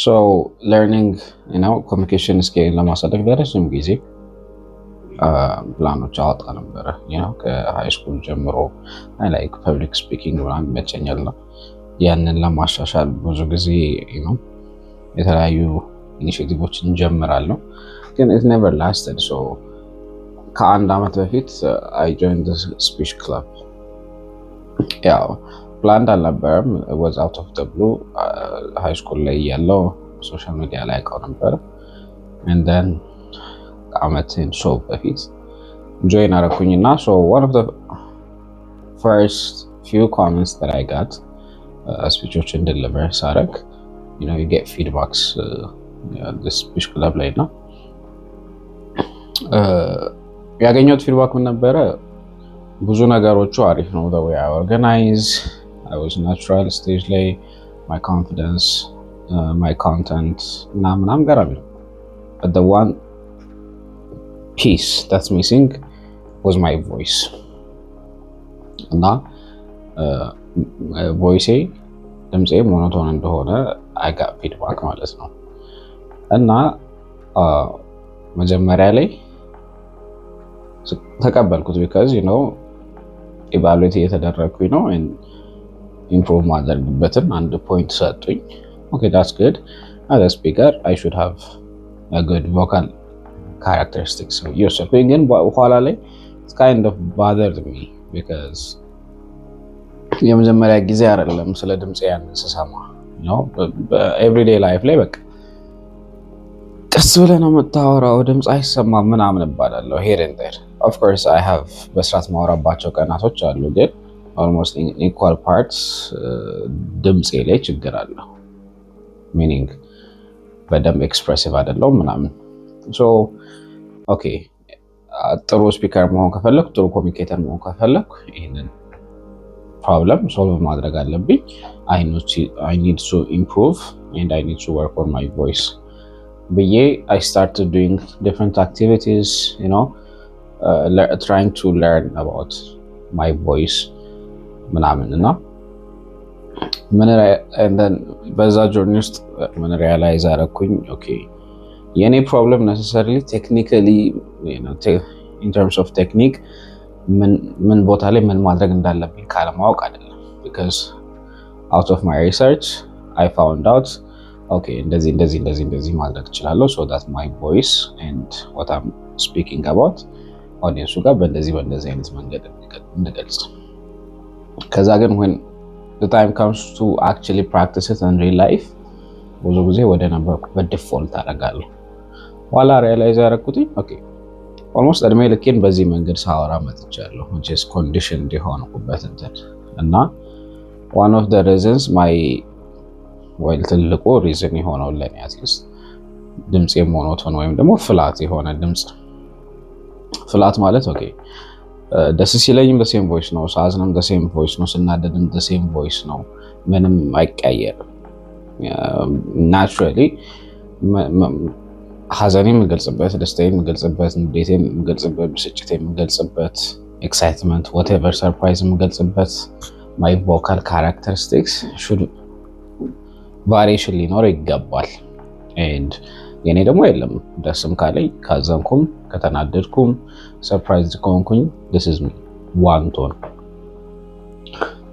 So learning, communication skill ለማሳደግ ለረጅም ጊዜ ፕላኖች አወጣ ነበረ። ከሃይ ስኩል ጀምሮ ላይክ ፐብሊክ ስፒኪንግ ምናምን ይመቸኛል ነው። ያንን ለማሻሻል ብዙ ጊዜ የተለያዩ ኢኒሼቲቮችን እንጀምራለሁ፣ ግን it never lasted. So ከአንድ ዓመት በፊት I joined the speech club. ያው ፕላንድ አልነበረም፣ it was out of the blue. ሃይ ስኩል ላይ ያለው ሶሻል ሚዲያ ላይ አውቀው ነበር and then ዓመትን ሶ በፊት join አደረኩኝና so one of the first few comments that I got speechoችን deliver ሳደርግ you get feedbacks the speech club ላይ ነው ያገኘሁት ፊድባክ ምን ነበረ? ብዙ ነገሮቹ አሪፍ ነው። the way I organize, I was natural stage ላይ my confidence, my content ምናምን ገራሚ ነው። but the one piece that's missing was my voice. እና voice ድምጼ ሞኖቶን እንደሆነ I got feedback ማለት ነው። እና መጀመሪያ ላይ ተቀበልኩት because ኢቫሉዌት እየተደረግኩኝ ነው and improve ማድረግበትን አንድ ፖይንት ሰጡኝ። okay that's good. as a speaker I should have a good vocal characteristics. so የወሰድኩኝ ግን በኋላ ላይ it kind of bothered me because የመጀመሪያ ጊዜ አይደለም ስለ ድምጽ ያንን ስሰማ everyday life ላይ በቃ ቀስ ብለህ ነው የምታወራው፣ ድምጽ አይሰማም ምናምን እባላለሁ here and there. of course I have በስርዓት ማወራባቸው ቀናቶች አሉ፣ ግን almost in equal parts ድምጽ ላይ ችግር አለው። meaning በደንብ ኤክስፕሬሲቭ አይደለም ምናምን። so okay ጥሩ ስፒከር መሆን ከፈለኩ፣ ጥሩ ኮሚኒኬተር መሆን ከፈለኩ ይሄንን ፕሮብለም ሶልቭ ማድረግ አለብኝ። I need to improve and I need to work on my voice. I started doing different activities, trying to learn about my voice ምናምን እና and then በዛ ጆርኒ ውስጥ ምን ሪያላይዝ አደረኩኝ okay የኔ ፕሮብለም necessarily technically in terms of technique ምን ቦታ ላይ ምን ማድረግ እንዳለብኝ ካለማወቅ አይደለም። because out of my research I found out okay እንደዚህ ማድረግ እችላለሁ so that my voice and what I'm speaking about audience ጋር በእንደዚህ አይነት መንገድ እንድገልጽ። ከዛ ግን when the time comes to actually practice it in real life ብዙ ጊዜ ወደ ነበርኩበት ዲፎልት አደርጋለሁ። ኋላ ሪያላይዝ ያደረኩት okay almost እድሜ ልኬን በዚህ መንገድ ሳወራ መጥቻለሁ which is conditioned የሆንኩበት እና one of the reasons ትልቁ ሪዝን የሆነው ለኔ አትሊስት ድምጽ ሞኖቶን ወይም ደግሞ ፍላት የሆነ ድምጽ። ፍላት ማለት okay ደስ ሲለኝም the same voice ነው፣ ሳዝንም the same voice ነው፣ ስናደድም the same voice ነው፣ ምንም አይቀየርም። naturally ሐዘኔን የምገልጽበት፣ ደስታዬን የምገልጽበት፣ ንዴቴን የምገልጽበት፣ ብስጭቴን የምገልጽበት፣ excitement whatever surprise የምገልጽበት my vocal characteristics should variation ሊኖር ይገባል። and የኔ ደግሞ የለም። ደስም ካለኝ ካዘንኩም ከተናደድኩም ሰርፕራይዝ ከሆንኩኝ this is one tone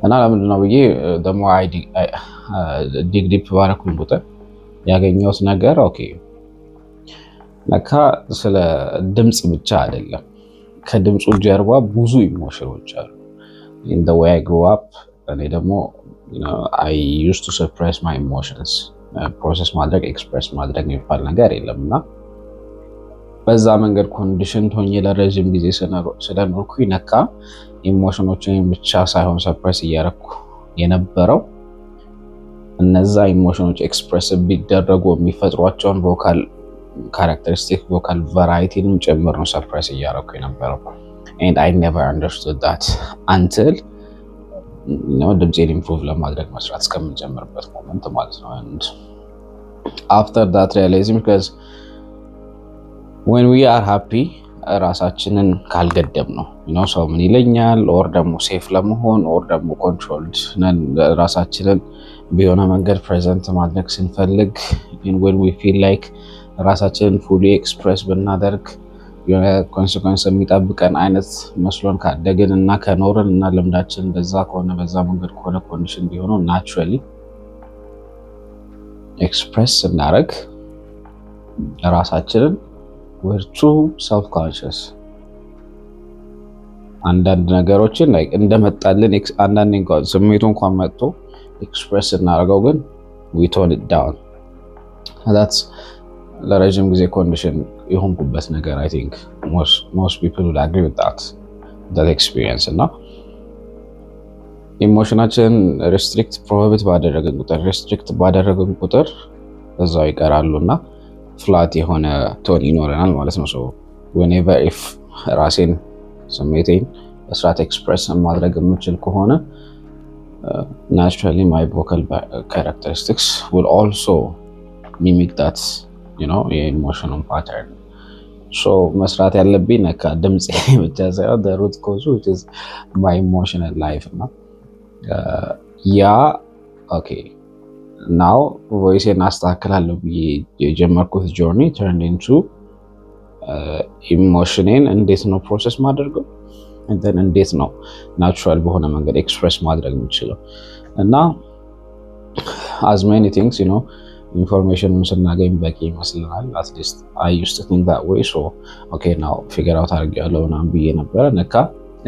እና ለምንድን ነው ብዬ ደግሞ dig deep ባረኩኝ ቁጥር ያገኘሁት ነገር okay ለካ ስለ ድምጽ ብቻ አይደለም፣ ከድምጹ ጀርባ ብዙ ኢሞሽኖች አሉ። in the way I grew up እኔ ደግሞ I used to suppress my emotions. ፕሮሰስ ማድረግ ኤክስፕሬስ ማድረግ የሚባል ነገር የለምና በዛ መንገድ ኮንዲሽን ሆኜ ለረጅም ጊዜ ስለኖርኩኝ ነካ ኢሞሽኖችን ብቻ ሳይሆን ሰፕሬስ እያደረኩ የነበረው እነዛ ኢሞሽኖች ኤክስፕሬስ ቢደረጉ የሚፈጥሯቸውን ቮካል ካራክተሪስቲክ ቮካል ቫራይቲንም ጨምሮ ነው ሰፕሬስ እያደረኩ የነበረው and I never understood that until ድምፄን ኢምፕሩቭ ለማድረግ መስራት እስከምንጀምርበት ሞመንት ማለት ነው። and after that realizing because when we are happy ራሳችንን ካልገደብ ነው ሰው ምን ይለኛል ኦር ደግሞ ሴፍ ለመሆን ኦር ደግሞ ኮንትሮልድ ነን ራሳችንን በሆነ መንገድ ፕሬዘንት ማድረግ ስንፈልግ when we feel like ራሳችንን ፉሊ ኤክስፕረስ ብናደርግ የሆነ ኮንሲኩዌንስ የሚጠብቀን አይነት መስሎን ካደግን እና ከኖርን እና ልምዳችን በዛ ከሆነ በዛ መንገድ ከሆነ ኮንዲሽን ቢሆነው ናቹራሊ ኤክስፕረስ ስናደርግ ራሳችንን we're too self conscious አንዳንድ ነገሮችን like እንደመጣልን አንዳንድ እንኳን ስሜቱ እንኳን መጥቶ ኤክስፕረስ እናደርገው ግን we tone it down that's ለረጅም ጊዜ ኮንዲሽን የሆንኩበት ነገር I think most people would agree with that experience እና ኢሞሽናችን ሪስትሪክት ፕሮሂቢት ባደረግን ቁጥር እዛው ይቀራሉና ፍላት የሆነ ቶን ይኖረናል ማለት ነው። so whenever if ራሴን ስሜቴን በስርዓት ኤክስፕረስ ማድረግ የምችል ከሆነ naturally my vocal characteristics will also mimic that የኢሞሽኑን pattern so መስራት ያለብኝ ነካ ድምጽ ብቻ ሳይሆን the root cause which is my emotional life እና ያ okay now voice-ን አስተካክላለሁ የጀመርኩት journey turned into ኢሞሽኔን እንዴት ነው ፕሮሰስ ማድረገው and then እንዴት ነው ናቹራል በሆነ መንገድ ኤክስፕረስ ማድረግ የምችለው እና as many things ኢንፎርሜሽኑን ስናገኝ በቂ ይመስልናል at least I used to think that way so okay now figure out አድርጌያለሁ ምናምን ብዬ ነበረ ነካ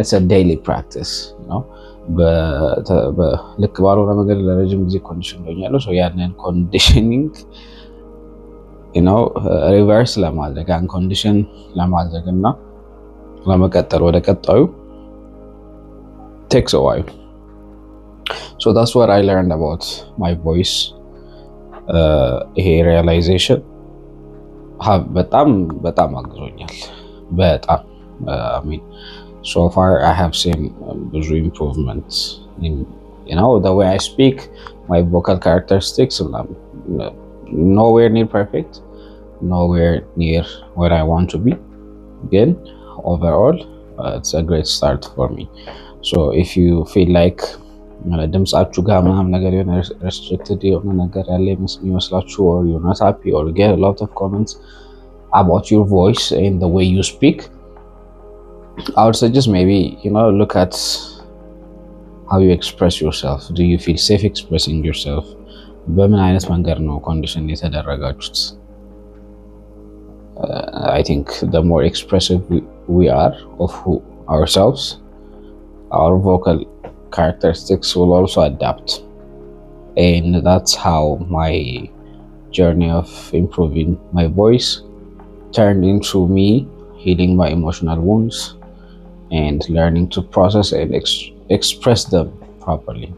it's a daily practice ልክ ባልሆነ መንገድ ለረጅም ጊዜ ኮንዲሽን ሆኛለሁ so ያንን ኮንዲሽኒንግ ሪቨርስ ለማድረግ ኮንዲሽን ለማድረግ እና ለመቀጠል ወደ ቀጣዩ takes a while so that's what I learned about my voice ይሄ realization በጣም አግዞኛል በጣም I mean so far I have seen ብዙ improvements in the way I speak my vocal characteristics nowhere near perfect nowhere near where I want to be again overall it's a great start for me so if you feel like ድምጻችሁ ጋር ምናምን ነገር የሆነ restricted የሆነ ነገር ያለ ይመስላችሁ or you're not happy or get a lot of comments about your voice and the way you speak I would suggest maybe look at how you express yourself do you feel safe expressing yourself በምን አይነት መንገድ ነው ኮንዲሽን የተደረጋችሁት I think the more expressive we are of ourselves our vocal characteristics will also adapt and that's how my journey of improving my voice turned into me healing my emotional wounds and learning to process and express them properly.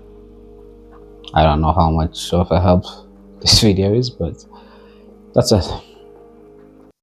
I don't know how much of a help this video is, but that's it.